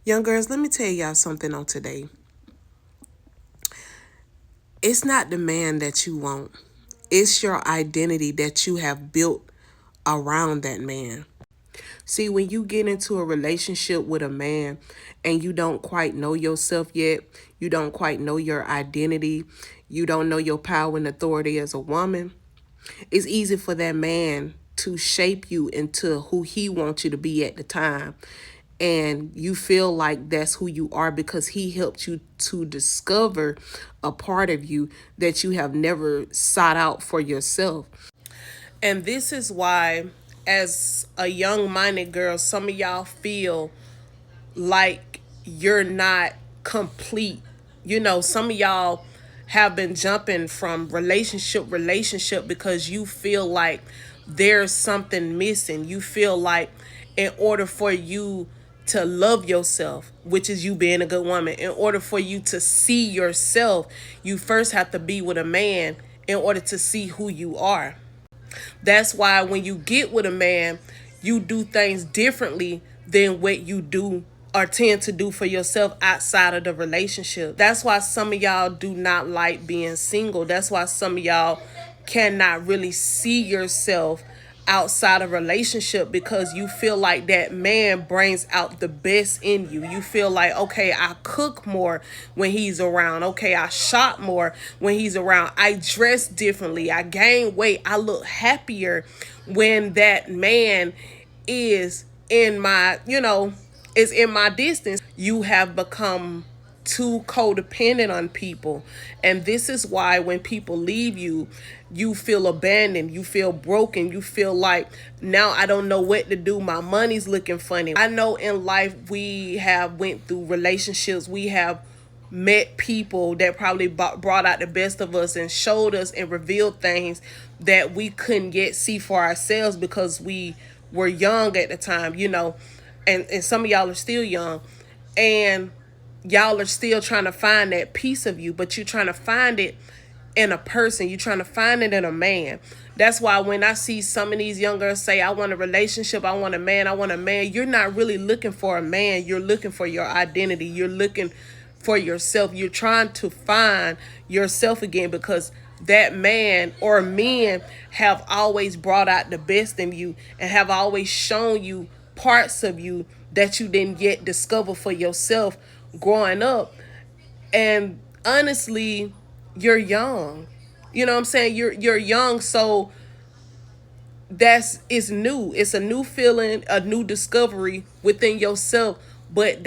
Young girls, let me tell y'all something on today. It's not the man that you want. It's your identity that you have built around that man. See, when you get into a relationship with a man and you don't quite know yourself yet, you don't quite know your identity, you don't know your power and authority as a woman, it's easy for that man to shape you into who he wants you to be at the time. And you feel like that's who you are because he helped you to discover a part of you that you have never sought out for yourself. And this is why, as a young minded girl, some of y'all feel like you're not complete. Some of y'all have been jumping from relationship because you feel like there's something missing. You feel like in order for you to love yourself, which is you being a good woman, in order for you to see yourself, you first have to be with a man in order to see who you are. That's why when you get with a man, you do things differently than what you do or tend to do for yourself outside of the relationship. That's why some of y'all do not like being single. That's why some of y'all cannot really see yourself outside of relationship because you feel like that man brings out the best in you. You feel like, okay, I cook more when he's around. Okay, I shop more when he's around. I dress differently. I gain weight. I look happier when that man is in my, is in my distance. You have become too codependent on people. And this is why when people leave you, you feel abandoned, you feel broken, you feel like now I don't know what to do. My money's looking funny. I know in life we have went through relationships, we have met people that probably brought out the best of us and showed us and revealed things that we couldn't yet see for ourselves because we were young at the time, and some of y'all are still young. And y'all are still trying to find that piece of you, but you're trying to find it in a person. You're trying to find it in a man. That's why when I see some of these young girls say, I want a relationship, I want a man, I want a man, you're not really looking for a man. You're looking for your identity. You're looking for yourself. You're trying to find yourself again because that man or men have always brought out the best in you and have always shown you parts of you that you didn't yet discover for yourself growing up. And honestly, you're young. You know what I'm saying? You're young, so it's new. It's a new feeling, a new discovery within yourself. But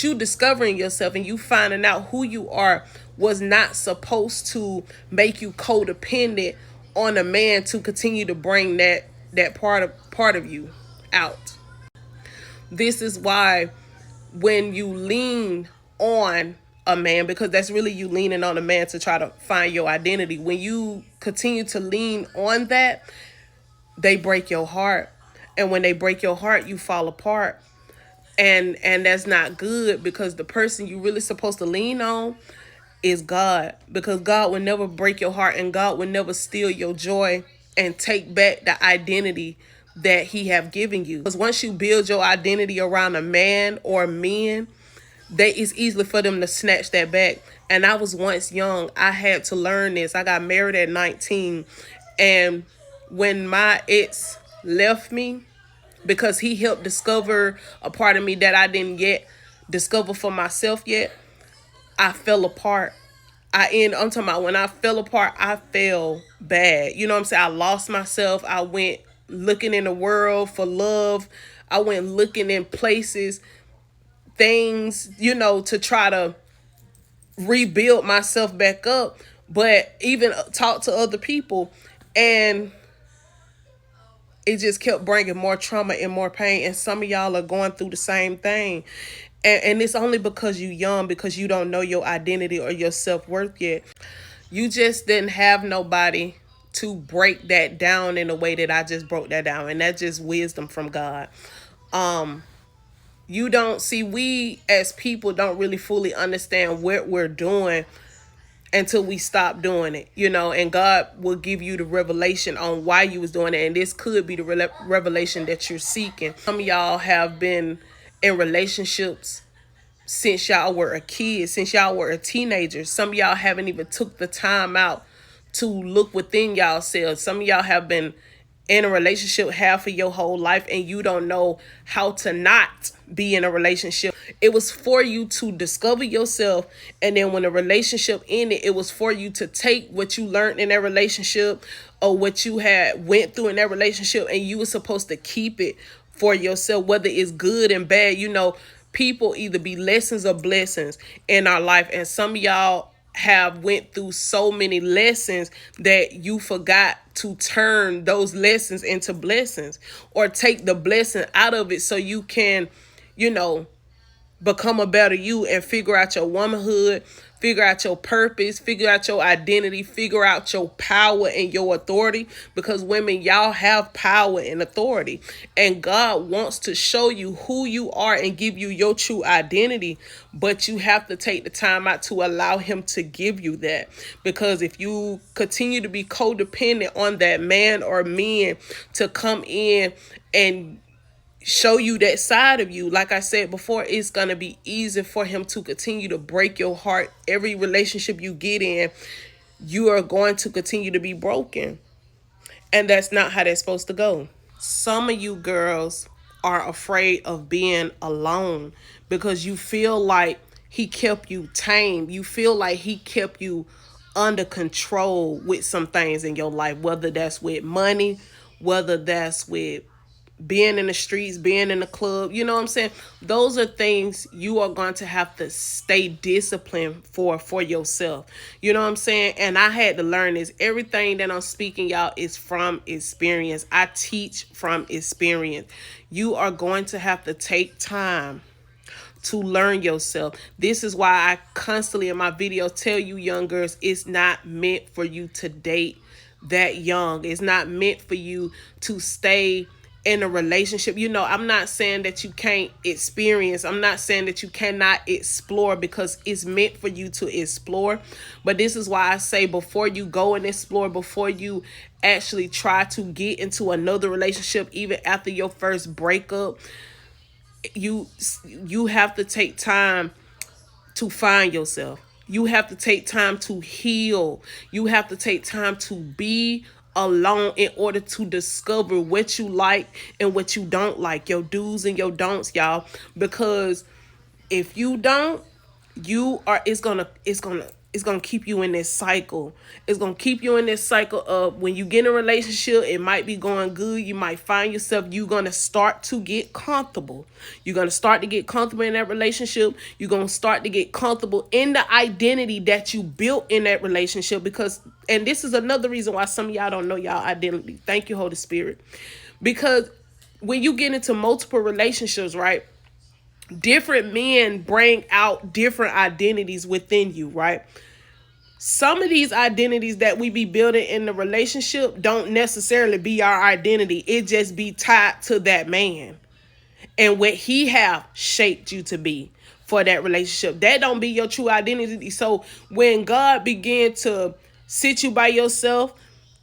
you discovering yourself and you finding out who you are was not supposed to make you codependent on a man to continue to bring that part of you out. This is why when you lean on a man, because that's really you leaning on a man to try to find your identity, when you continue to lean on that, they break your heart. And when they break your heart, you fall apart. And that's not good because the person you really supposed to lean on is God, because God will never break your heart and God will never steal your joy and take back the identity that he have given you. Because once you build your identity around a man or men, it's easy for them to snatch that back. And I was once young. I had to learn this. I got married at 19. And when my ex left me, because he helped discover a part of me that I didn't yet discover for myself yet, I fell apart. I'm talking about when I fell apart, I fell bad. You know what I'm saying? I lost myself. I went looking in the world for love. I went looking in places, things, to try to rebuild myself back up, but even talk to other people. And it just kept bringing more trauma and more pain. And some of y'all are going through the same thing. And it's only because you young, because you don't know your identity or your self-worth yet. You just didn't have nobody to break that down in a way that I just broke that down. And that's just wisdom from God. You don't see, we as people don't really fully understand what we're doing until we stop doing it, and God will give you the revelation on why you was doing it. And this could be the revelation that you're seeking. Some of y'all have been in relationships since y'all were a kid, since y'all were a teenager. Some of y'all haven't even took the time out to look within y'all selves. Some of y'all have been in a relationship half of your whole life and you don't know how to not be in a relationship. It was for you to discover yourself, and then when a relationship ended, it was for you to take what you learned in that relationship or what you had went through in that relationship, and you were supposed to keep it for yourself, whether it's good and bad. People either be lessons or blessings in our life, and some of y'all have went through so many lessons that you forgot to turn those lessons into blessings, or take the blessing out of it so you can, you know, become a better you and figure out your womanhood, figure out your purpose, figure out your identity, figure out your power and your authority. Because women, y'all have power and authority, and God wants to show you who you are and give you your true identity, but you have to take the time out to allow him to give you that. Because if you continue to be codependent on that man or men to come in and show you that side of you, like I said before, it's going to be easy for him to continue to break your heart. Every relationship you get in, you are going to continue to be broken, and that's not how that's supposed to go. Some of you girls are afraid of being alone because you feel like he kept you tame. You feel like he kept you under control with some things in your life, whether that's with money, whether that's with being in the streets, being in the club. You know what I'm saying? Those are things you are going to have to stay disciplined for yourself. You know what I'm saying? And I had to learn this. Everything that I'm speaking, y'all, is from experience. I teach from experience. You are going to have to take time to learn yourself. This is why I constantly in my videos tell you young girls, it's not meant for you to date that young. It's not meant for you to stay in a relationship. I'm not saying that you can't experience. I'm not saying that you cannot explore, because it's meant for you to explore. But this is why I say, before you go and explore, before you actually try to get into another relationship, even after your first breakup, you have to take time to find yourself. You have to take time to heal. You have to take time to be alone in order to discover what you like and what you don't like, your do's and your don'ts, y'all. Because if you don't, it's gonna keep you in this cycle. It's gonna keep you in this cycle of, when you get in a relationship, it might be going good. You might find yourself, you're gonna start to get comfortable. You're gonna start to get comfortable in that relationship. You're gonna start to get comfortable in the identity that you built in that relationship. And this is another reason why some of y'all don't know y'all identity. Thank you, Holy Spirit. Because when you get into multiple relationships, right? Different men bring out different identities within you, right? Some of these identities that we be building in the relationship don't necessarily be our identity. It just be tied to that man and what he have shaped you to be for that relationship. That don't be your true identity. So when God began to sit you by yourself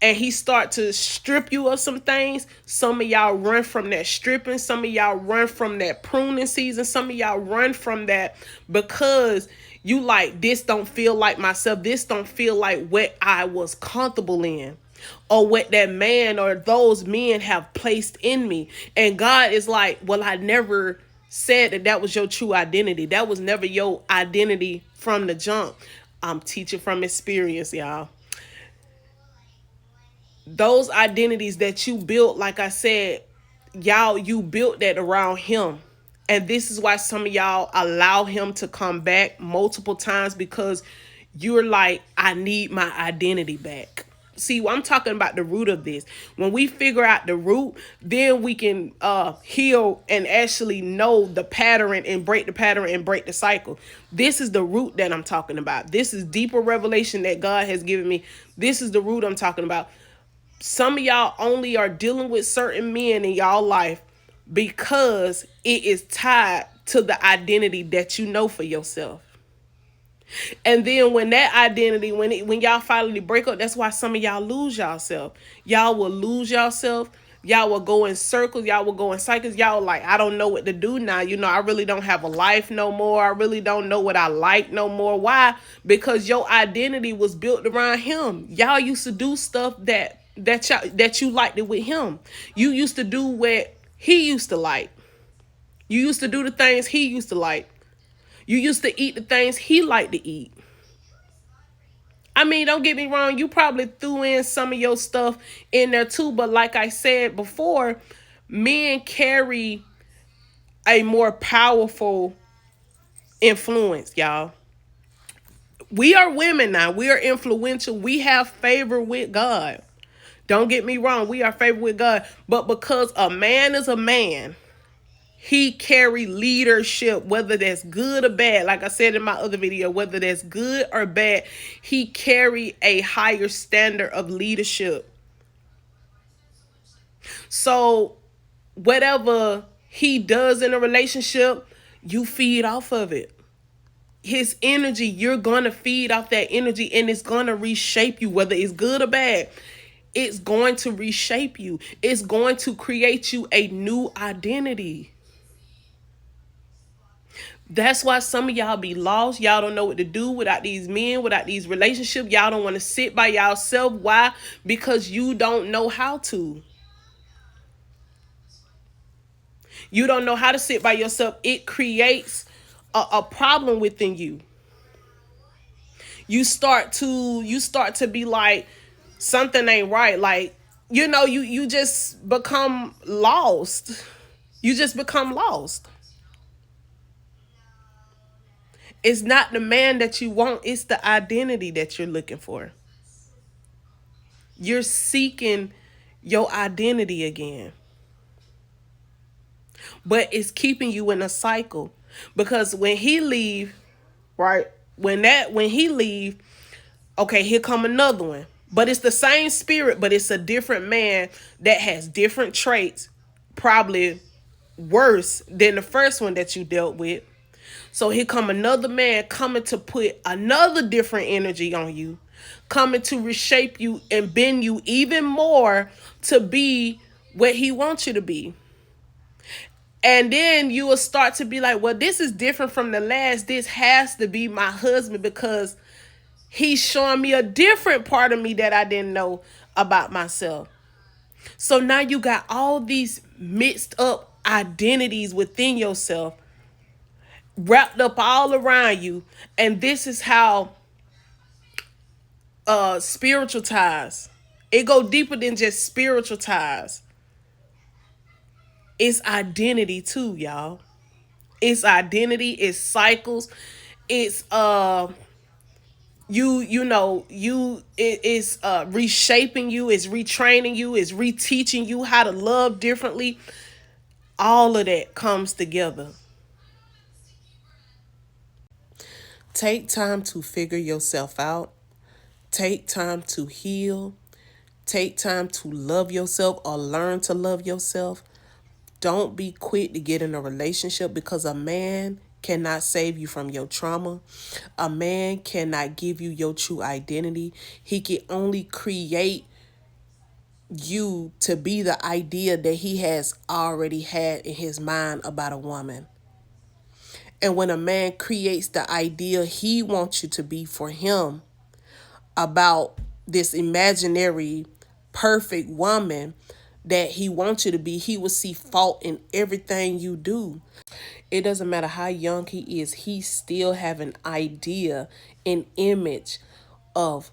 and he start to strip you of some things, some of y'all run from that stripping. Some of y'all run from that pruning season. Some of y'all run from that because you like, this don't feel like myself. This don't feel like what I was comfortable in, or what that man or those men have placed in me. And God is like, well, I never said that was your true identity. That was never your identity from the jump. I'm teaching from experience, y'all. Those identities that you built, like I said, y'all, you built that around him. And this is why some of y'all allow him to come back multiple times, because you're like, I need my identity back. See, I'm talking about the root of this. When we figure out the root, then we can heal and actually know the pattern and break the pattern and break the cycle. This is the root that I'm talking about. This is deeper revelation that God has given me. This is the root I'm talking about. Some of y'all only are dealing with certain men in y'all life because it is tied to the identity that you know for yourself. And then when that identity, when y'all finally break up, that's why some of y'all lose yourself. Y'all will lose yourself. Y'all will go in circles. Y'all will go in cycles. Y'all like, I don't know what to do now. I really don't have a life no more. I really don't know what I like no more. Why? Because your identity was built around him. Y'all used to do stuff that you liked it with him. You used to do what he used to like. You used to do the things he used to like. You used to eat the things he liked to eat. I mean, don't get me wrong, you probably threw in some of your stuff in there too, but like I said before, men carry a more powerful influence, y'all. We are women now. We are influential. We have favor with God. Don't get me wrong, we are favored with God. But because a man is a man, he carry leadership, whether that's good or bad. Like I said in my other video, whether that's good or bad, he carry a higher standard of leadership. So whatever he does in a relationship, you feed off of it. His energy, you're gonna feed off that energy, and it's gonna reshape you, whether it's good or bad. It's going to reshape you. It's going to create you a new identity. That's why some of y'all be lost. Y'all don't know what to do without these men, without these relationships. Y'all don't want to sit by yourself. Why? Because you don't know how to. You don't know how to sit by yourself. It creates a problem within you. You start to be like, something ain't right. Like, you just become lost. You just become lost. It's not the man that you want, it's the identity that you're looking for. You're seeking your identity again. But it's keeping you in a cycle. Because when he leave, right? When he leave, okay, here come another one. But it's the same spirit, but it's a different man that has different traits, probably worse than the first one that you dealt with. So here come another man coming to put another different energy on you, coming to reshape you and bend you even more to be what he wants you to be. And then you will start to be like, well, this is different from the last. This has to be my husband because he's showing me a different part of me that I didn't know about myself. So now you got all these mixed up identities within yourself, wrapped up all around you. And this is how spiritual ties, it go deeper than just spiritual ties. It's identity too, y'all. It's identity, it's cycles, it's it's reshaping you, it's retraining you, it's reteaching you how to love differently. All of that comes together. Take time to figure yourself out. Take time to heal. Take time to love yourself or learn to love yourself. Don't be quick to get in a relationship because a man cannot save you from your trauma. A man cannot give you your true identity. He can only create you to be the idea that he has already had in his mind about a woman. And when a man creates the idea he wants you to be for him about this imaginary perfect woman that he wants you to be, he will see fault in everything you do. It doesn't matter how young he is, he still have an idea, an image of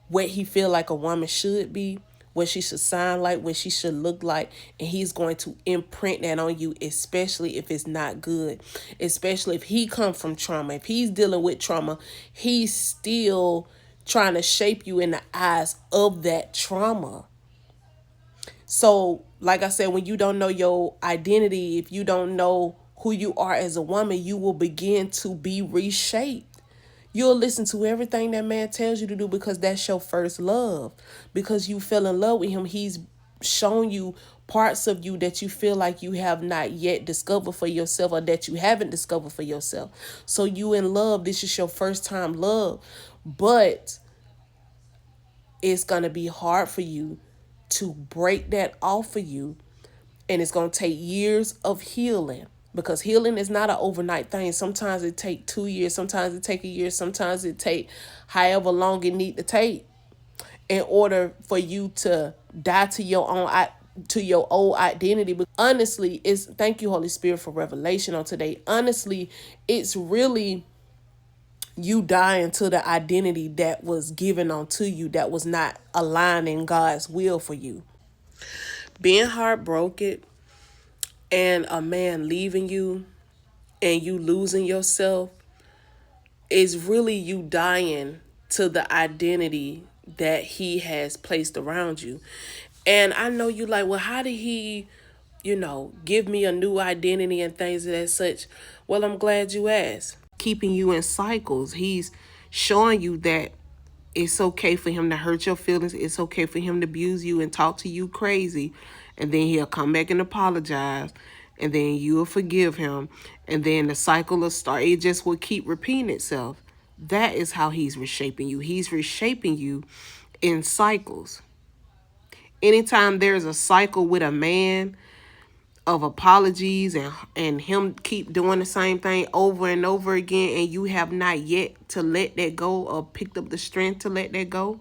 what he feel like a woman should be, what she should sound like, what she should look like, and he's going to imprint that on you, especially if it's not good, especially if he come from trauma. If he's dealing with trauma, he's still trying to shape you in the eyes of that trauma. So, like I said, when you don't know your identity, if you don't know who you are as a woman, you will begin to be reshaped. You'll listen to everything that man tells you to do because that's your first love. Because you fell in love with him, he's shown you parts of you that you feel like you have not yet discovered for yourself or that you haven't discovered for yourself. So you in love, this is your first time love. But it's going to be hard for you to break that off of you. And it's going to take years of healing, because healing is not an overnight thing. Sometimes it take 2 years, sometimes it take a year, sometimes it take however long it need to take in order for you to die to your own, to your old identity. But honestly, it's, thank you, Holy Spirit, for revelation on today. Honestly, it's really you dying to the identity that was given onto you, that was not aligned in God's will for you. Being heartbroken and a man leaving you and you losing yourself is really you dying to the identity that he has placed around you. And I know you like, well, how did he, give me a new identity and things of that such? Well, I'm glad you asked. Keeping you in cycles. He's showing you that it's okay for him to hurt your feelings. It's okay for him to abuse you and talk to you crazy. And then he'll come back and apologize. And then you'll forgive him. And then the cycle will start. It just will keep repeating itself. That is how he's reshaping you. He's reshaping you in cycles. Anytime there's a cycle with a man of apologies and him keep doing the same thing over and over again, and you have not yet to let that go or picked up the strength to let that go,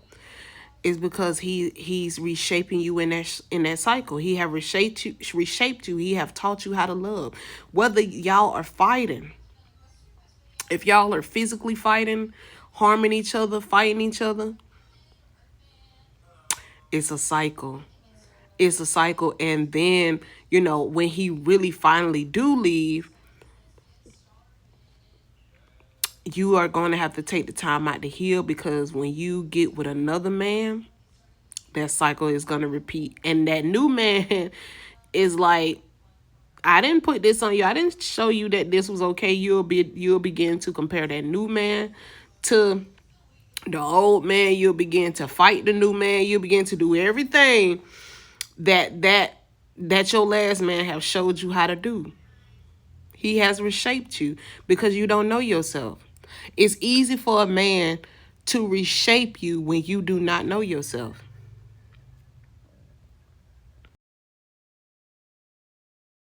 is because he's reshaping you in that cycle. He have reshaped you. He have taught you how to love. Whether y'all are fighting, if y'all are physically fighting, harming each other, fighting each other, it's a cycle. It's a cycle. And then, when he really finally do leave, you are going to have to take the time out to heal, because when you get with another man, that cycle is going to repeat. And that new man is like, I didn't put this on you. I didn't show you that this was okay. You'll begin to compare that new man to the old man. You'll begin to fight the new man. You'll begin to do everything that your last man have showed you how to do. He has reshaped you because you don't know yourself. It's easy for a man to reshape you when you do not know yourself.